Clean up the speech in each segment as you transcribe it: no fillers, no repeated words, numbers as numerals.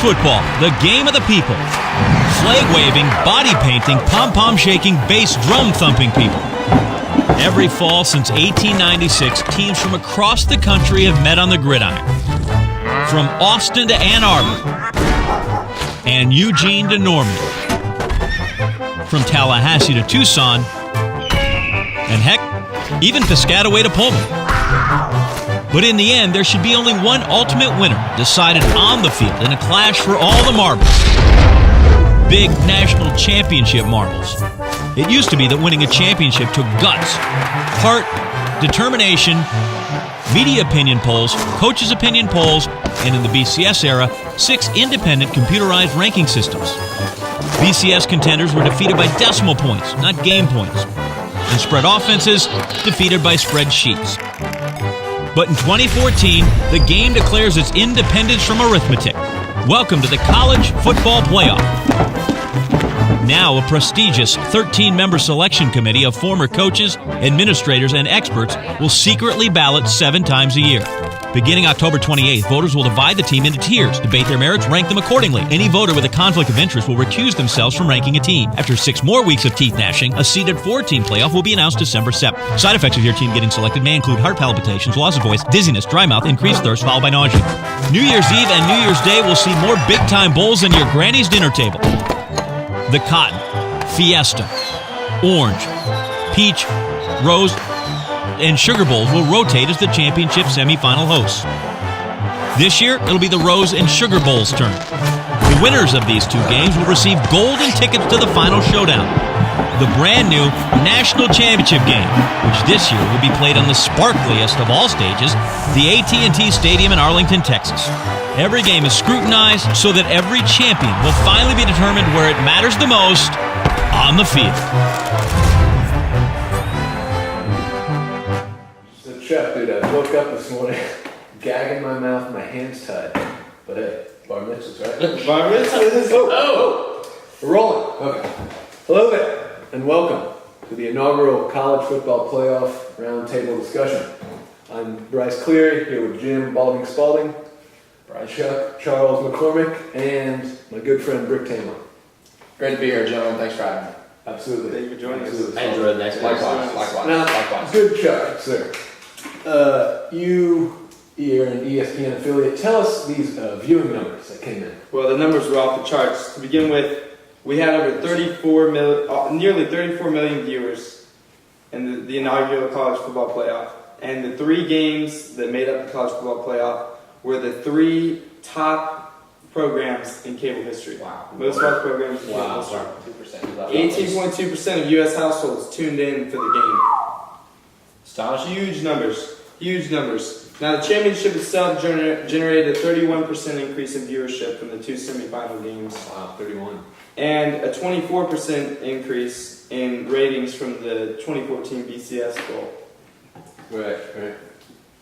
football, the game of the people. Flag-waving, body-painting, pom-pom shaking, bass drum-thumping people. Every fall since 1896, teams from across the country have met on the gridiron. From Austin to Ann Arbor and Eugene to Norman. From Tallahassee to Tucson and heck, even Piscataway to Pullman. But in the end, there should be only one ultimate winner decided on the field in a clash for all the marbles. Big national championship marbles. It used to be that winning a championship took guts, heart, determination, media opinion polls, coaches' opinion polls, and in the BCS era, 6 independent computerized ranking systems. BCS contenders were defeated by decimal points, not game points. And spread offenses defeated by spreadsheets. But in 2014, the game declares its independence from arithmetic. Welcome to the College Football Playoff. Now, a prestigious 13-member selection committee of former coaches, administrators, and experts will secretly ballot 7 times a year. Beginning October 28th, voters will divide the team into tiers, debate their merits, rank them accordingly. Any voter with a conflict of interest will recuse themselves from ranking a team. After 6 more weeks of teeth gnashing, a seeded 4-team playoff will be announced December 7th. Side effects of your team getting selected may include heart palpitations, loss of voice, dizziness, dry mouth, increased thirst, followed by nausea. New Year's Eve and New Year's Day will see more big-time bowls than your granny's dinner table. The Cotton, Fiesta, Orange, Peach, Rose, and Sugar Bowls will rotate as the championship semifinal hosts. This year, it'll be the Rose and Sugar Bowls' turn. The winners of these 2 games will receive golden tickets to the final showdown, the brand new National Championship game, which this year will be played on the sparkliest of all stages, the AT&T Stadium in Arlington, Texas. Every game is scrutinized so that every champion will finally be determined where it matters the most, on the field. So, Chuck, dude, I woke up this morning, gag in my mouth, my hands tied. But hey, bar mitzvahs, right? Bar mitzvahs? Oh! We're rolling. Okay. Hello there, and welcome to the inaugural College Football Playoff Roundtable discussion. I'm Bryce Cleary, here with Jim Balding Spalding, Chuck, Charles McCormick, and my good friend Brick Taylor. Great to be here, gentlemen. Thanks for having me. Absolutely. Thank you for joining us. I enjoyed the next Likewise. Now, good Chuck, sir. You, you're an ESPN affiliate. Tell us these viewing numbers that came in. Well, the numbers were off the charts. To begin with, we had over 34 million, nearly 34 million viewers in the inaugural college football playoff. And the 3 games that made up the college football playoff were the 3 top programs in cable history. Wow. Most sports programs in cable history. 18.2% of U.S. households tuned in for the game. Astonishing. Huge numbers. Now, the championship itself generated a 31% increase in viewership from the 2 semifinal games. Wow, 31. And a 24% increase in ratings from the 2014 BCS Bowl. Right.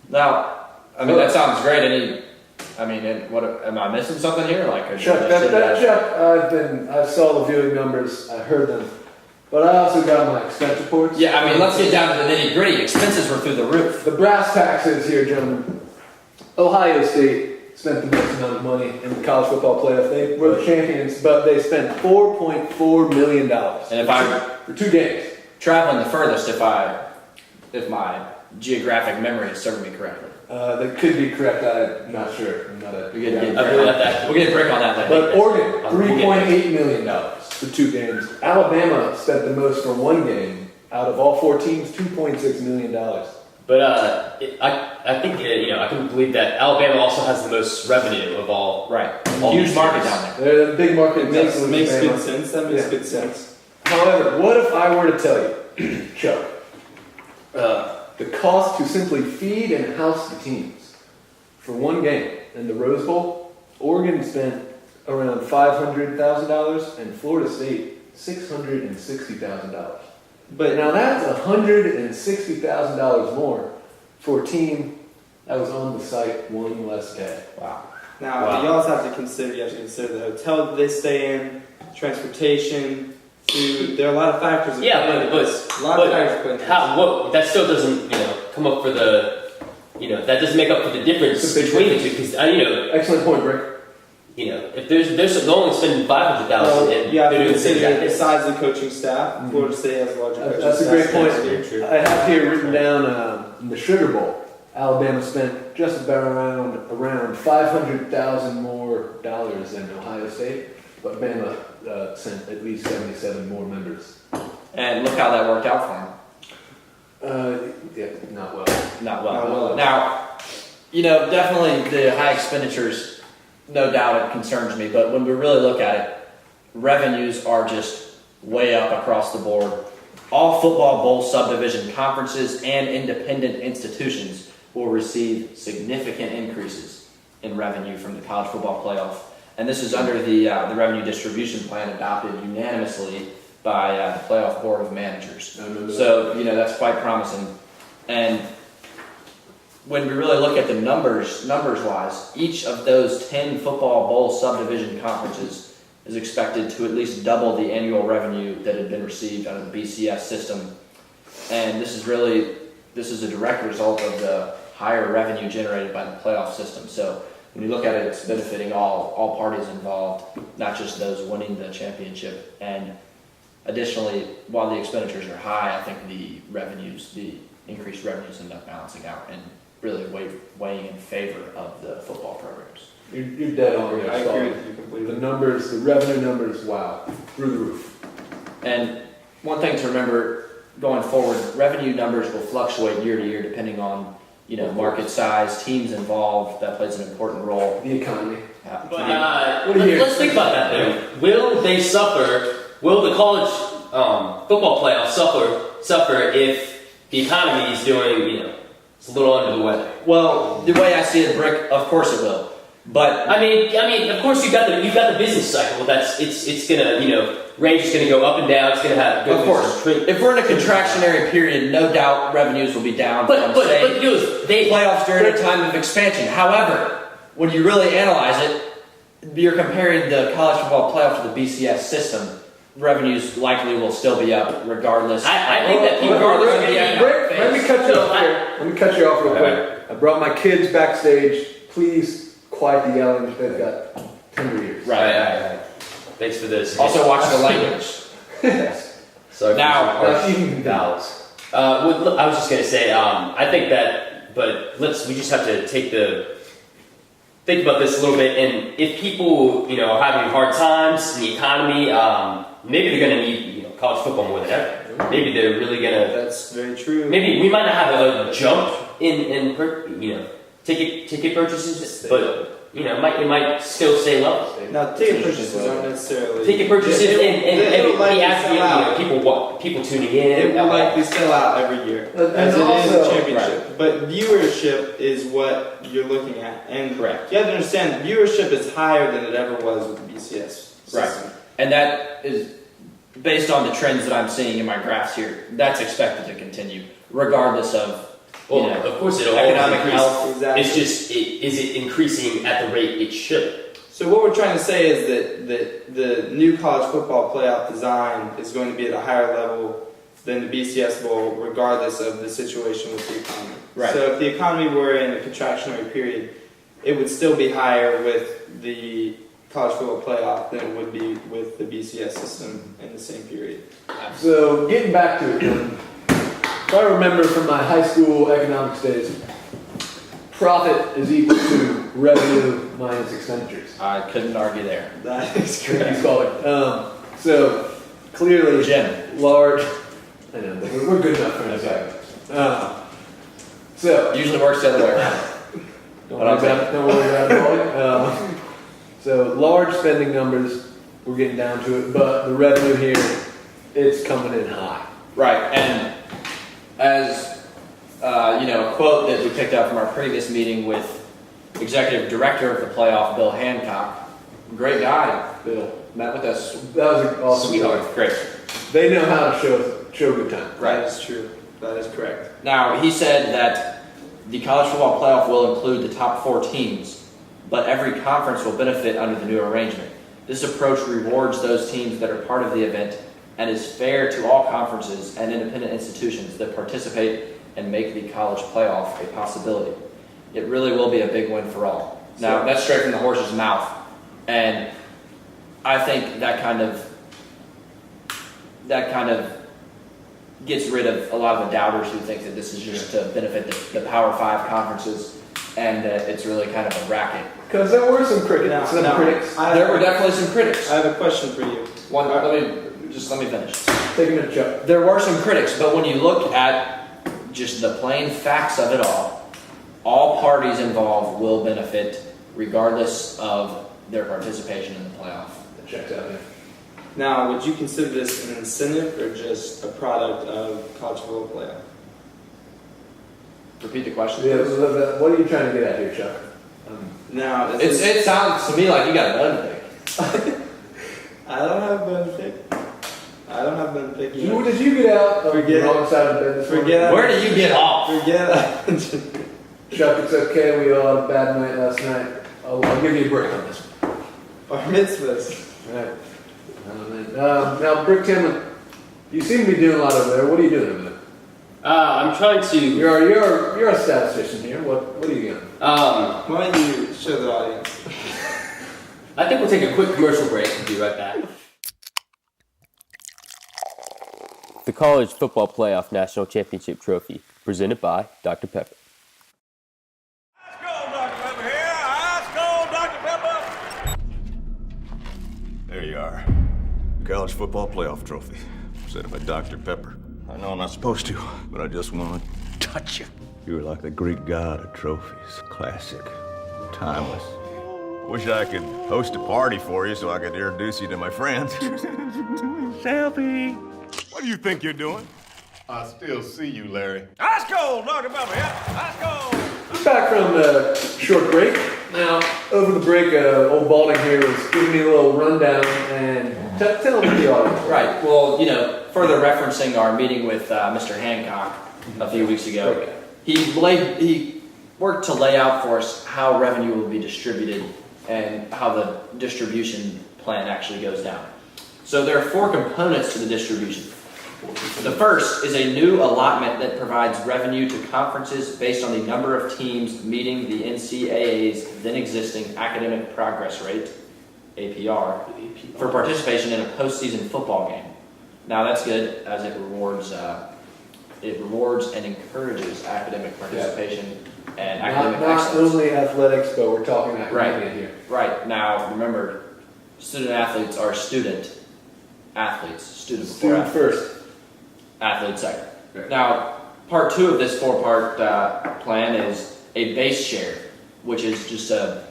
Now, I mean, that sounds great. What am I missing something here? Chuck, I saw the viewing numbers, I heard them, but I also got my expense reports. Yeah, I mean, let's get down to the nitty gritty. Expenses were through the roof. The brass taxes here, gentlemen. Ohio State spent the most amount of money in the college football playoff. They were the champions, but they spent $4.4 million. And for 2 games. Traveling the furthest, if my geographic memory is serving me correctly. That could be correct. I'm not sure. I'm not a. We'll get a break on that later. But Oregon, $3.8 million for 2 games. Alabama spent the most for 1 game out of all 4 teams, $2.6 million. But I think I can believe that Alabama also has the most revenue of all. Right. All Huge market down there. They're the big market. Makes good sense. That makes good sense. However, what if I were to tell you, Chuck, the cost to simply feed and house the teams for 1 game in the Rose Bowl, Oregon spent around $500,000 and Florida State $660,000. But now that's $160,000 more for a team that was on the site 1 less day. Wow. Now, you also have to consider the hotel that they stay in, transportation, food. There are a lot of factors. That still doesn't come up for the that doesn't make up for the difference between the two. Because Excellent point, Rick. if they're only spending $500,000, and you have they're to doing the same consider exact the thing. size of the coaching staff. Florida State has a larger coaching That's a staff. great point. That's very true. I have here written down in the Sugar Bowl, Alabama spent just about around $500,000 more dollars than Ohio State, but Bama sent at least 77 more members. And look how that worked out for him. Yeah, not well. Not well. Not well. Now, definitely the high expenditures, no doubt it concerns me, but when we really look at it, revenues are just way up across the board. All football bowl subdivision conferences and independent institutions will receive significant increases in revenue from the college football playoff. And this is under the revenue distribution plan adopted unanimously by the playoff board of managers. So, that's quite promising. And when we really look at the numbers-wise, each of those 10 football bowl subdivision conferences is expected to at least double the annual revenue that had been received out of the BCS system. And this is a direct result of the higher revenue generated by the playoff system. So when you look at it, it's benefiting all parties involved, not just those winning the championship. And additionally, while the expenditures are high, I think the increased revenues end up balancing out and really weighing in favor of the football programs. You're dead on. I agree with you completely. The numbers, the revenue numbers, wow, through the roof. And one thing to remember going forward, revenue numbers will fluctuate year to year depending on market size, teams involved. That plays an important role. The economy. But What do you let's think about that though. Will they suffer? Will the college football playoff suffer if the economy is doing it's a little under the weather? Well, the way I see it, Brick, of course it will. But I mean, of course you've got the business cycle. It's gonna range is gonna go up and down. It's gonna have of course, if we're in a contractionary period, no doubt revenues will be down. But they playoffs during a time of expansion. However, when you really analyze it, you're comparing the college football playoff to the BCS system. Revenues likely will still be up regardless. I think that people regardless of the Rick, economic phase. let me cut you off here. Let me cut you off real quick. I brought my kids backstage. Please quiet the yelling. They've got tender ears. Right. Thanks for this. Also watch the language. Yes. So Now, even Dallas. I was just gonna say, I think that, but we just have to think about this a little bit. And if people, are having hard times in the economy, maybe they're gonna need, college football more than ever. Maybe they're really gonna. That's very true. Maybe we might not have a jump in ticket purchases, but it might still stay low. Now, ticket purchases aren't necessarily. Ticket purchases It'll likely the sell out. people tuning in. It will likely sell out every year, And as it is also- a championship. But viewership is what you're looking at, and Correct. you have to understand viewership is higher than it ever was with the BCS system. And that is based on the trends that I'm seeing in my graphs here. That's expected to continue, regardless of Well, of course it'll economic always increase. health. Exactly. It's just, is it increasing at the rate it should? So what we're trying to say is that the new college football playoff design is going to be at a higher level than the BCS Bowl, regardless of the situation with the economy. Right. So if the economy were in a contractionary period, it would still be higher with the college football playoff than it would be with the BCS system in the same period. So getting back to it, if I remember from my high school economics days, profit is equal to revenue minus expenditures. I couldn't argue there. That is You correct. call it. So clearly, Jim. large. I know, but we're good enough for this. So Usually works the other way around. don't worry about it. Don't worry about it. So large spending numbers, we're getting down to it, but the revenue here, it's coming in high. Right, and as a quote that we picked up from our previous meeting with Executive Director of the Playoff, Bill Hancock, great guy, Bill, met with us, That was an awesome. sweetheart, great. They know how to show good time. Right. That is true. That is correct. Now, he said that the college football playoff will include the top 4 teams, but every conference will benefit under the new arrangement. This approach rewards those teams that are part of the event and is fair to all conferences and independent institutions that participate and make the college playoff a possibility. It really will be a big win for all. Now, that's straight from the horse's mouth. And I think that kind of gets rid of a lot of the doubters who think that this is just to benefit the Power 5 conferences and that it's really kind of a racket. Because there were some critics. There were definitely some critics. I have a question for you. Let me finish. Take a minute, Chuck. There were some critics, but when you look at just the plain facts of it all parties involved will benefit regardless of their participation in the playoff. That checks out, man. Now, would you consider this an incentive or just a product of college football playoff? Repeat the question. Yeah, what are you trying to get at here, Chuck? Now, It sounds to me like you got a bone to pick. I don't have a bone to pick. Did you get out of Forget the it. wrong side of the bed this morning? Where do you get off? Forget it. Chuck, it's okay. We all had a bad night last night. I'll give you a break on this one. Bar mitzvahs. All right. Now, Brick Timlin, you seem to be doing a lot over there. What are you doing over there? I'm trying to. You're a statistician here. What are you doing? Why don't you show the audience? I think we'll take a quick commercial break and be right back. The College Football Playoff National Championship Trophy, presented by Dr. Pepper. Let's go, Dr. Pepper here. Let's go, Dr. Pepper. There you are. College Football Playoff Trophy, presented by Dr. Pepper. I know I'm not supposed to, but I just want to touch you. You're like the Greek god of trophies. Classic. Timeless. Wish I could host a party for you so I could introduce you to my friends. Selfie. What do you think you're doing? I still see you, Larry. Let's go, Dr. Pepper. Yeah, let's go. I'm back from the short break. Now, over the break, old Balding here was giving me a little rundown and tell them the audience. Right. Well, further referencing our meeting with Mr. Hancock a few weeks ago, he worked to lay out for us how revenue will be distributed and how the distribution plan actually goes down. So there are 4 components to the distribution. The first is a new allotment that provides revenue to conferences based on the number of teams meeting the NCAA's then existing academic progress rate, APR, for participation in a postseason football game. Now that's good as it rewards and encourages academic participation and academic Not excellence. only athletics, but we're talking academia here. Right. Now remember, student athletes are student athletes. Student before Student athlete. first. Athlete second. Right. Now, part 2 of this 4-part plan is a base share, which is just a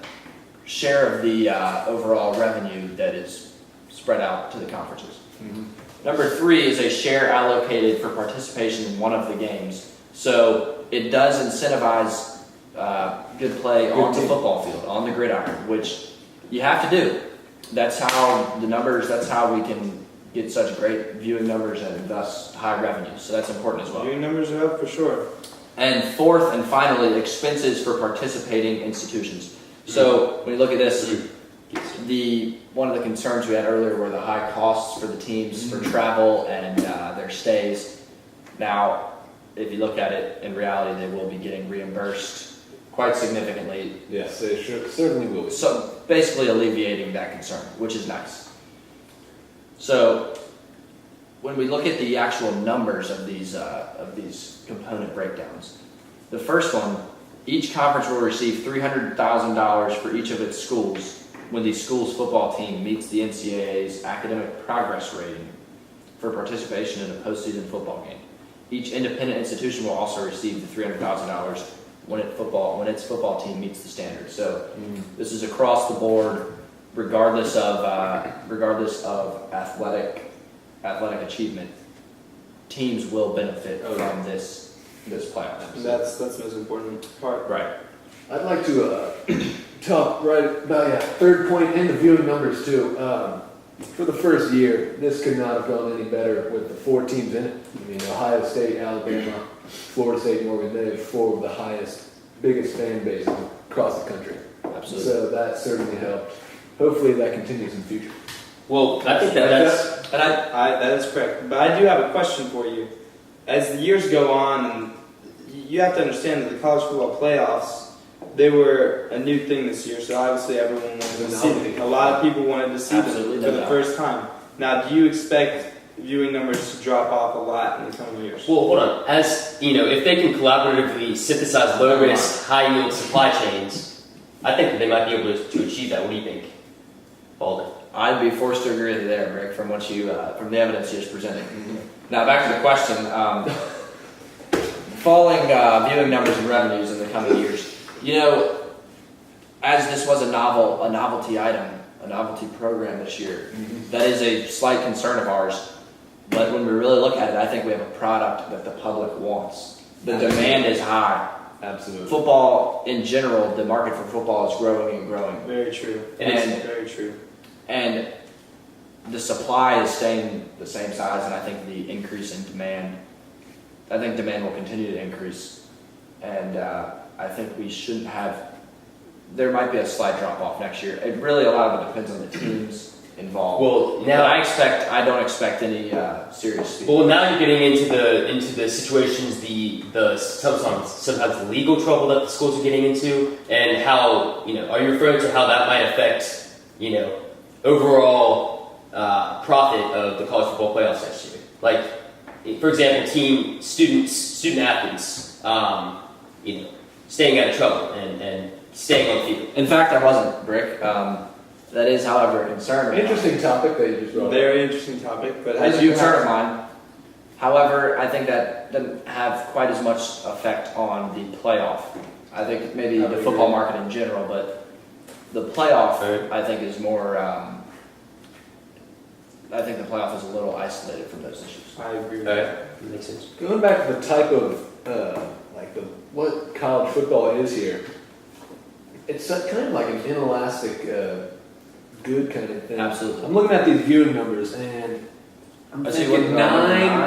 share of the overall revenue that is spread out to the conferences. Mm-hmm. Number 3 is a share allocated for participation in one of the games. So it does incentivize good play on the football field, on the gridiron, which you have to do. That's how we can get such great viewing numbers and thus high revenue. So that's important as well. Your numbers are up for sure. And 4th and finally, expenses for participating institutions. So when you look at this, one of the concerns we had earlier were the high costs for the teams for travel and their stays. Now, if you look at it in reality, they will be getting reimbursed quite significantly. Yes, they certainly will be. So basically alleviating that concern, which is nice. So when we look at the actual numbers of these component breakdowns, the first one, each conference will receive $300,000 for each of its schools when the school's football team meets the NCAA's academic progress rating for participation in a postseason football game. Each independent institution will also receive the $300,000 when its football team meets the standards. So this is across the board, regardless of athletic achievement. Teams will benefit from this playoff. And that's the most important part. Right. I'd like to talk right about third point and the viewing numbers too. For the first year, this could not have gone any better with the 4 teams in it. I mean, Ohio State, Alabama, Florida State, and Oregon, they have 4 of the biggest fan bases across the country. Absolutely. So that certainly helped. Hopefully that continues in the future. Well, I think that's. That is correct. But I do have a question for you. As the years go on, and you have to understand that the college football playoffs they were a new thing this year, so obviously everyone wanted to see them. A lot of people wanted to see Absolutely, them for no the doubt. first time. Now, do you expect viewing numbers to drop off a lot in the coming years? Well, hold on. As you know, if they can collaboratively synthesize low-risk, high-yield supply chains, I think that they might be able to achieve that. What do you think, Balder? I'd be forced to agree with you there, Rick, from what you from the evidence you just presented. Now back to the question: falling viewing numbers and revenues in the coming years. You know, as this was a novelty item, a novelty program this year, that is a slight concern of ours. But when we really look at it, I think we have a product that the public wants. The demand is high. Absolutely. Football in general, the market for football is growing and growing. Very true. And- Very true. And the supply is staying the same size, and I think the increase in demand, I think demand will continue to increase. And I think we shouldn't have, there might be a slight drop off next year. It really, a lot of it depends on the teams involved. Well, But now I don't expect any serious speed. Well, now you're getting into the situations, the sometimes the legal trouble that the schools are getting into, and how are you referring to how that might affect overall profit of the college football playoffs next year? Like, for example, student athletes, staying out of trouble and staying on the field. In fact, I wasn't, Rick. That is, however, a concern. Interesting topic that you just brought up. Very interesting topic, but As as a you concern of have, mine. However, I think that doesn't have quite as much effect on the playoff. I think maybe the football market in general, but the playoff, Right. I think, is more. I think the playoff is a little isolated from those issues. I agree with All that. right, that makes sense. Going back to the type of what college football is here, it's kind of like an inelastic, good kind of thing. Absolutely. I'm looking at these viewing numbers, and I'm I see thinking what-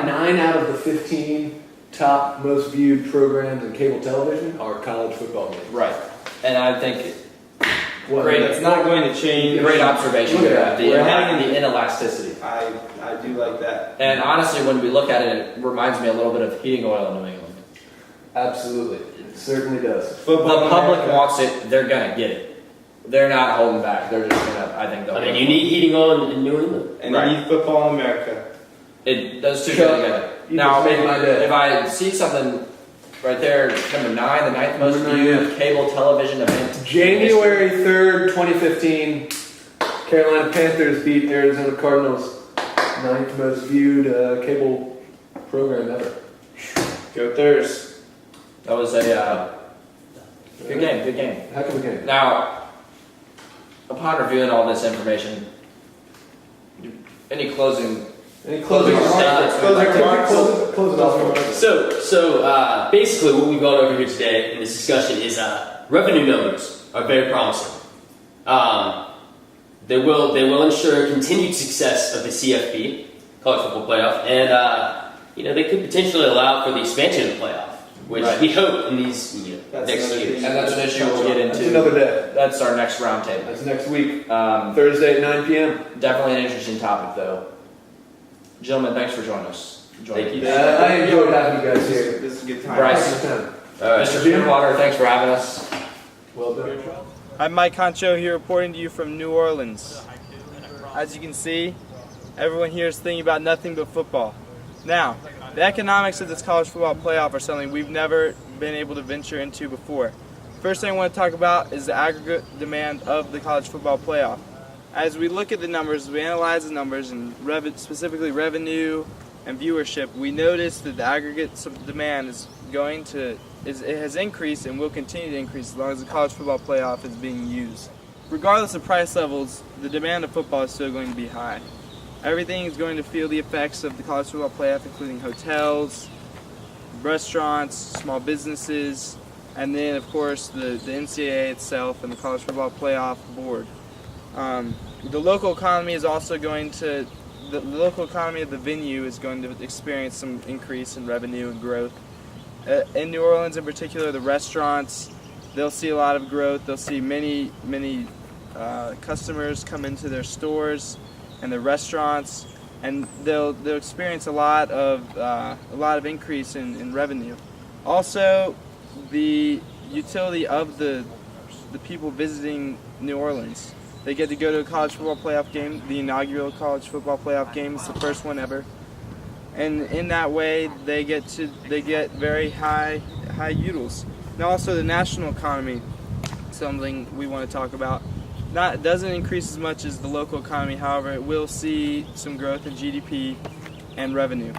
nine out of the 15 top most viewed programs in cable television are college football games. Right. And I think What- Great. It's not going to change. great observation. Look at that. The, We're heading the inelasticity. I do like that. And honestly, when we look at it, it reminds me a little bit of heating oil in New England. Absolutely, it certainly does. Football The public America. wants it; they're gonna get it. They're not holding back. They're just gonna. I think they'll. I mean, you need heating oil in New England. And Right. you need football in America. Those two Chuck, go together. you Now, just made my day. if I see something right there, number 9, the 9th most Number 9, viewed cable television event. January 3rd, 2015, Carolina Panthers beat Arizona Cardinals, 9th most viewed cable program ever. Go Thurs. That was a good game. Good game. Heck of a game. Now, upon reviewing all this information, any closing? Any closing remarks? Closing remarks. Close it off. So basically, what we've gone over here today in this discussion is revenue numbers are very promising. They will ensure continued success of the CFP, college football playoff, and they could potentially allow for the expansion of the playoff, which Right. we hope in these That's next another years. thing. And that's an issue we'll get That's into. another day. That's our next roundtable. That's next week, Thursday at 9 p.m. Definitely an interesting topic, though. Gentlemen, thanks for joining us. Thank you. I enjoyed having you guys here. This is a good time. Bryce. Have a good time. All right. Mr. Greenwater, thanks for having us. Well done. I'm Mike Concho here reporting to you from New Orleans. As you can see, everyone here is thinking about nothing but football. Now, the economics of this college football playoff are something we've never been able to venture into before. First thing I want to talk about is the aggregate demand of the college football playoff. As we look at the numbers, we analyze the numbers and specifically revenue and viewership, we notice that the aggregate demand it has increased and will continue to increase as long as the college football playoff is being used. Regardless of price levels, the demand of football is still going to be high. Everything is going to feel the effects of the college football playoff, including hotels, restaurants, small businesses, and then of course the NCAA itself and the college football playoff board. The local economy is also going to, the local economy of the venue is going to experience some increase in revenue and growth. In New Orleans in particular, the restaurants, they'll see a lot of growth. They'll see many customers come into their stores and the restaurants, and they'll experience a lot of increase in revenue. Also, the utility of the people visiting New Orleans. They get to go to a college football playoff game, the inaugural college football playoff game. It's the first one ever, and in that way, they get very high utils. And also the national economy, something we want to talk about. That doesn't increase as much as the local economy. However, it will see some growth in GDP and revenue.